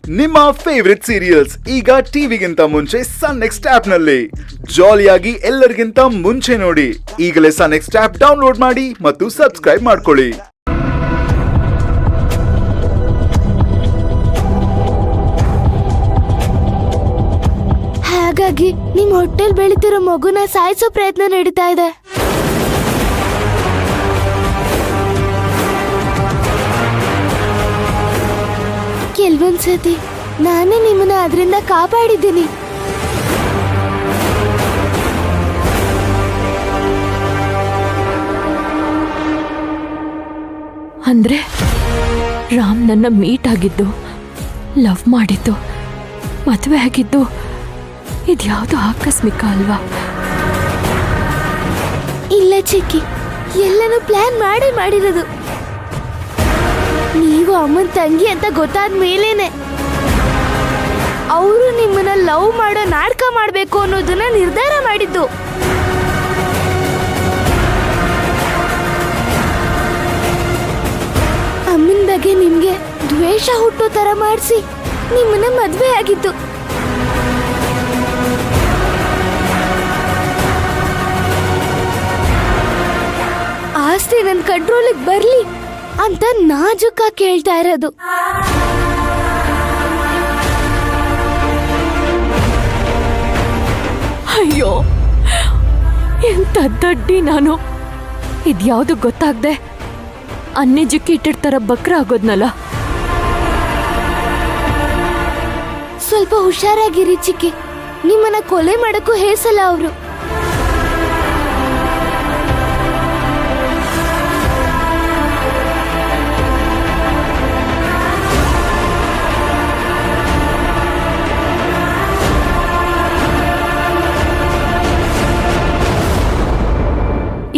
ನಿಮ್ಮ favourite serials ಈಗ ಟಿವಿಗಿಂತ ಮುಂಚೆ ಸನ್ ನೆಕ್ಸ್ಟ್ ಆಪ್ ನಲ್ಲಿ ಜಾಲಿಯಾಗಿ ಎಲ್ಲರಿಗಿಂತ ಮುಂಚೆ ನೋಡಿ. ಈಗಲೇ ಸನ್ ನೆಕ್ಸ್ಟ್ ಆಪ್ ಡೌನ್ಲೋಡ್ ಮಾಡಿ ಮತ್ತು ಸಬ್ಸ್ಕ್ರೈಬ್ ಮಾಡ್ಕೊಳ್ಳಿ. ಹಾಗಾಗಿ ನಿಮ್ ಹೊಟ್ಟೆಲ್ ಬೆಳಿತಿರೋ ಮಗುನ ಸಾಯಿಸೋ ಪ್ರಯತ್ನ ನಡೀತಾ ಇದೆ. ಕೆಲವೊಂದ್ಸತಿ ನಾನೇ ನಿಮ್ಮನ್ನ ಅದರಿಂದ ಕಾಪಾಡಿದ್ದೀನಿ. ಅಂದ್ರೆ ರಾಮ್ ನನ್ನ ಮೀಟ್ ಆಗಿದ್ದು, ಲವ್ ಮಾಡಿದ್ದು, ಮದುವೆ ಆಗಿದ್ದು ಇದ್ಯಾವುದು ಆಕಸ್ಮಿಕ ಅಲ್ವಾ? ಇಲ್ಲ ಚಿಕ್ಕಿ, ಎಲ್ಲನೂ ಪ್ಲಾನ್ ಮಾಡಿರೋದು. ನೀವು ಅಮ್ಮನ್ ತಂಗಿ ಅಂತ ಗೊತ್ತಾದ ಮೇಲೇನೆ ಅವರು ನಿಮ್ಮನ್ನ ಲವ್ ಮಾಡೋ ನಾಟಕ ಮಾಡ್ಬೇಕು ಅನ್ನೋದನ್ನ ನಿರ್ಧಾರ ಮಾಡಿದ್ದು. ಅಮ್ಮನ ಬಗ್ಗೆ ನಿಮ್ಗೆ ದ್ವೇಷ ಹುಟ್ಟೋ ತರ ಮಾಡಿಸಿ ನಿಮ್ಮನ್ನ ಮದ್ವೆ ಆಗಿದ್ದು. ಆಸ್ತಿ ನನ್ನ ಕಂಟ್ರೋಲಿಗೆ ಬರ್ಲಿ ಅಂತ ನಾಜುಕ ಕೇಳ್ತಾ ಇರೋದು. ಅಯ್ಯೋ, ಎಂತ ದಡ್ಡಿ ನಾನು! ಇದ್ಯಾವುದು ಗೊತ್ತಾಗ್ದೆ ಅನ್ಎಜುಕೇಟೆಡ್ ತರ ಬಕ್ರ ಆಗೋದ್ನಲ್ಲ. ಸ್ವಲ್ಪ ಹುಷಾರಾಗಿರಿ ಚಿಕ್ಕಿ, ನಿಮ್ಮನ್ನ ಕೊಲೆ ಮಾಡಕ್ಕೂ ಹೇಸಲ್ಲ ಅವರು.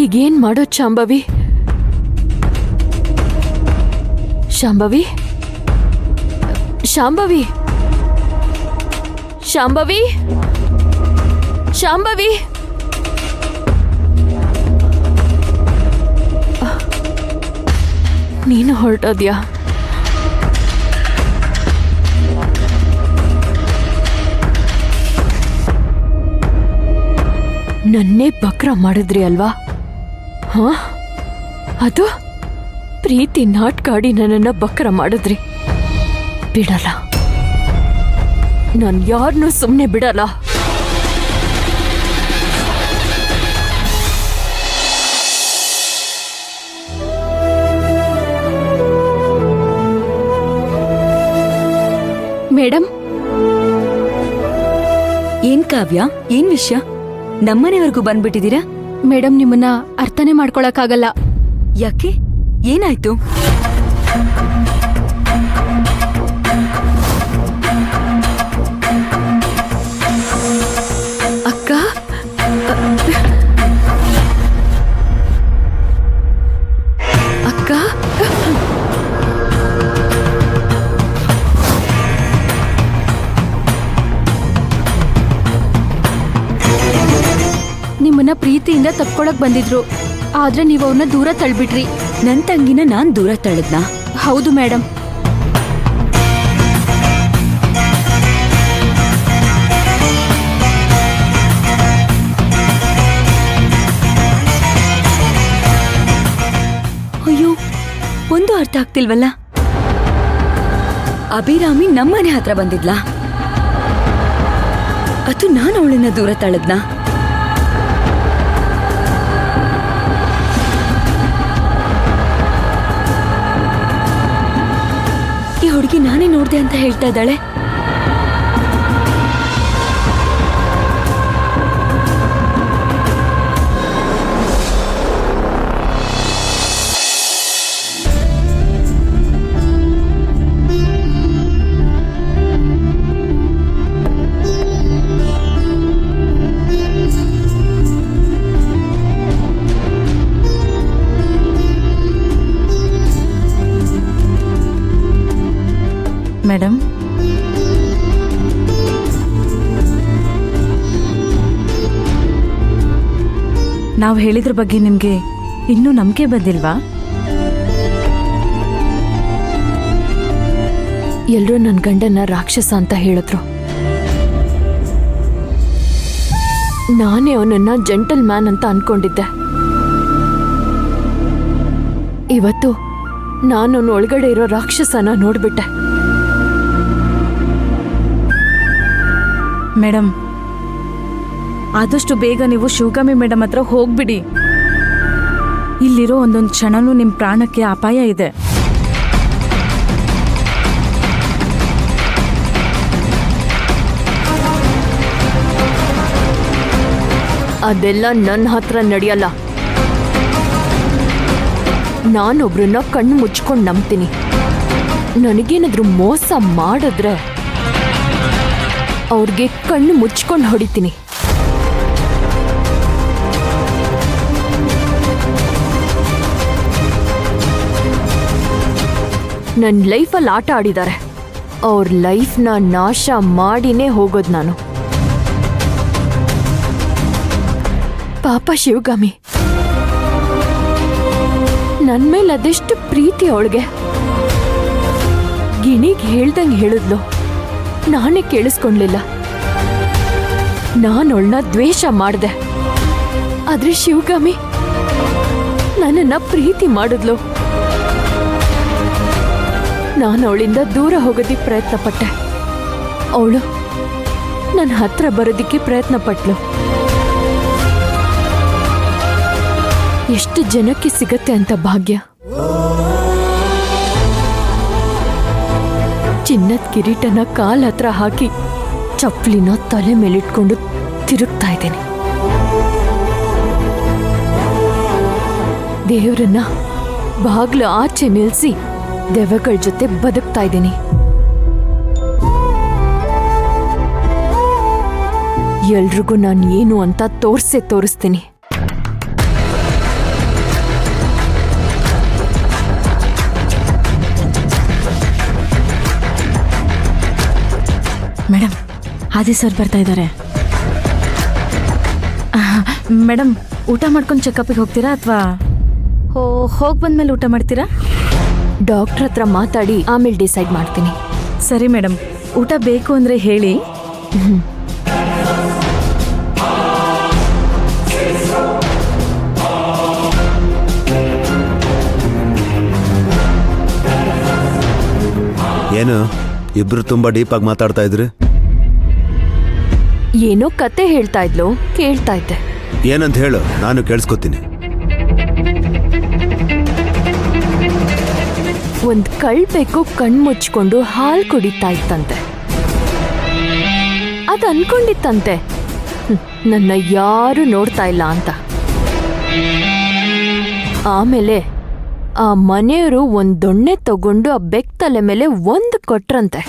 ಈಗೇನ್ ಮಾಡೋದ್ ಶಾಂಭವಿ? ಶಾಂಭವಿ, ಶಾಂಭವಿ, ಶಾಂಭವಿ, ಶಾಂಭವಿ! ನೀನು ಹೊರಟೋದ್ಯಾ? ನನ್ನೇ ಬಕ್ರ ಮಾಡಿದ್ರಿ ಅಲ್ವಾ? ಹಾ, ಅದು ಪ್ರೀತಿ ನಾಟ್ಕಾಡಿ ನನ್ನನ್ನ ಬಕ್ರ ಮಾಡಿದ್ರಿ. ಬಿಡಲ್ಲ, ನಾನು ಯಾರನ್ನೂ ಸುಮ್ಮನೆ ಬಿಡಲ್ಲ. ಮೇಡಮ್, ಏನ್ ಕಾವ್ಯ, ಏನ್ ವಿಷಯ? ನಮ್ಮನೆವರೆಗೂ ಬಂದ್ಬಿಟ್ಟಿದ್ದೀರಾ? ಮೇಡಮ್, ನಿಮ್ಮನ್ನ ಅರ್ಥನೇ ಮಾಡ್ಕೊಳಕ್ಕಾಗಲ್ಲ. ಯಾಕೆ, ಏನಾಯ್ತು? ಅಕ್ಕ, ಅಕ್ಕ, ನಿಮ್ಮನ್ನ ಪ್ರೀತಿಯಿಂದ ತಪ್ಕೊಳಕ್ ಬಂದಿದ್ರು, ಆದ್ರೆ ನೀವು ಅವ್ರನ್ನ ದೂರ ತಳ್ಬಿಟ್ರಿ. ನನ್ ತಂಗಿನ ನಾನ್ ದೂರ ತಳ್ಳದ್ನಾ? ಹೌದು ಮೇಡಮ್. ಅಯ್ಯೋ, ಒಂದು ಅರ್ಥ ಆಗ್ತಿಲ್ವಲ್ಲ. ಅಭಿರಾಮಿ ನಮ್ಮನೆ ಹತ್ರ ಬಂದಿದ್ಲಾ? ಅದು ನಾನು ಅವಳನ್ನ ದೂರ ತಳ್ಳದ್ನಾ? ಈ ಹುಡುಗಿ ನಾನೇ ನೋಡ್ದೆ ಅಂತ ಹೇಳ್ತಾ ಇದ್ದಾಳೆ. ಮೇಡಮ್, ನಾವು ಹೇಳಿದ್ರ ಬಗ್ಗೆ ನಿಮ್ಗೆ ಇನ್ನೂ ನಂಬಿಕೆ ಬಂದಿಲ್ವಾ? ಎಲ್ರೂ ನನ್ನ ಗಂಡನ ರಾಕ್ಷಸ ಅಂತ ಹೇಳಿದ್ರು. ನಾನೇ ಅವನನ್ನ ಜೆಂಟಲ್ ಮ್ಯಾನ್ ಅಂತ ಅನ್ಕೊಂಡಿದ್ದೆ. ಇವತ್ತು ನಾನು ಅವನ ಒಳಗಡೆ ಇರೋ ರಾಕ್ಷಸನ ನೋಡ್ಬಿಟ್ಟೆ. ಮೇಡಮ್, ಆದಷ್ಟು ಬೇಗ ನೀವು ಶಿವಗಾಮಿ ಮೇಡಮ್ ಹತ್ರ ಹೋಗ್ಬಿಡಿ. ಇಲ್ಲಿರೋ ಒಂದೊಂದು ಕ್ಷಣನೂ ನಿಮ್ಮ ಪ್ರಾಣಕ್ಕೆ ಅಪಾಯ ಇದೆ. ಅದೆಲ್ಲ ನನ್ನ ಹತ್ರ ನಡೆಯಲ್ಲ. ನಾನೊಬ್ರನ್ನ ಕಣ್ಣು ಮುಚ್ಕೊಂಡು ನಂಬ್ತೀನಿ. ನನಗೇನಾದ್ರೂ ಮೋಸ ಮಾಡಿದ್ರೆ ಅವ್ರಿಗೆ ಕಣ್ಣು ಮುಚ್ಕೊಂಡು ಹೊಡಿತೀನಿ. ನನ್ನ ಲೈಫಲ್ಲಿ ಆಟ ಆಡಿದ್ದಾರೆ. ಅವ್ರ ಲೈಫ್ನ ನಾಶ ಮಾಡಿನೇ ಹೋಗೋದು ನಾನು. ಪಾಪ ಶಿವಗಾಮಿ, ನನ್ ಮೇಲೆ ಅದೆಷ್ಟು ಪ್ರೀತಿ ಅವಳಿಗೆ. ಗಿಣಿಗ್ ಹೇಳ್ದಂಗೆ ಹೇಳಿದ್ಲು, ನಾನೇ ಕೇಳಿಸ್ಕೊಂಡ್ಲಿಲ್ಲ. ನಾನವಳನ್ನ ದ್ವೇಷ ಮಾಡ್ದೆ. ಆದ್ರೆ ಶಿವಗಾಮಿ ನನ್ನನ್ನ ಪ್ರೀತಿ ಮಾಡಿದ್ಲು. ನಾನು ಅವಳಿಂದ ದೂರ ಹೋಗೋದಿಕ್ಕೆ ಪ್ರಯತ್ನ ಪಟ್ಟೆ. ಅವಳು ನನ್ನ ಹತ್ರ ಬರೋದಿಕ್ಕೆ ಪ್ರಯತ್ನ ಪಟ್ಲು. ಎಷ್ಟು ಜನಕ್ಕೆ ಸಿಗತ್ತೆ ಅಂತ ಭಾಗ್ಯ. ಚಿನ್ನದ ಕಿರೀಟನ ಕಾಲ್ ಹತ್ರ ಹಾಕಿ ಚಪ್ಪಲಿನ ತಲೆ ಮೇಲಿಟ್ಕೊಂಡು ತಿರುಗ್ತಾ ಇದ್ದೇನೆ. ದೇವ್ರನ್ನ ಬಾಗ್ಲು ಆಚೆ ನಿಲ್ಸಿ ದೆವ್ವಗಳ ಜೊತೆ ಬದುಕ್ತಾ ಇದ್ದೀನಿ. ಎಲ್ರಿಗೂ ನಾನು ಏನು ಅಂತ ತೋರಿಸ್ತೀನಿ. ಮೇಡಮ್, ಆದಿ ಸರ್ ಬರ್ತಾ ಇದ್ದಾರೆ. ಮೇಡಮ್, ಊಟ ಮಾಡ್ಕೊಂಡು ಚೆಕಪ್ಗೆ ಹೋಗ್ತೀರಾ ಅಥವಾ ಹೋಗಿ ಬಂದ್ಮೇಲೆ ಊಟ ಮಾಡ್ತೀರಾ? ಡಾಕ್ಟರ್ ಹತ್ರ ಮಾತಾಡಿ ಆಮೇಲೆ ಡಿಸೈಡ್ ಮಾಡ್ತೀನಿ. ಸರಿ ಮೇಡಮ್, ಊಟ ಬೇಕು ಅಂದರೆ ಹೇಳಿ. ಏನು ಇಬ್ರು ತುಂಬಾ ಡೀಪ್ ಆಗಿ ಮಾತಾಡ್ತಾ ಇದ್ರಿ? ಏನೋ ಕತೆ ಹೇಳ್ತಾ ಇದ್ಲು, ಕೇಳ್ತಾ ಇದ್ದೆ. ಏನಂತ ಹೇಳು, ನಾನು ಕೇಳಿಸ್ಕೊತೀನಿ. ಒಂದ್ ಕಳ್ಬೇಕು ಕಣ್ಮುಚ್ಕೊಂಡು ಹಾಲು ಕುಡಿತಾ ಇತ್ತಂತೆ. ಅದ್ ಅನ್ಕೊಂಡಿತ್ತಂತೆ ನನ್ನ ಯಾರು ನೋಡ್ತಾ ಇಲ್ಲ ಅಂತ. ಆಮೇಲೆ ಆ ಮನೆಯವರು ಒಂದ್ ದೊಣ್ಣೆ ತಗೊಂಡು ಆ ಬೆಕ್ ತಲೆ ಮೇಲೆ ಒಂದು ಕೊಟ್ರಂತೆ.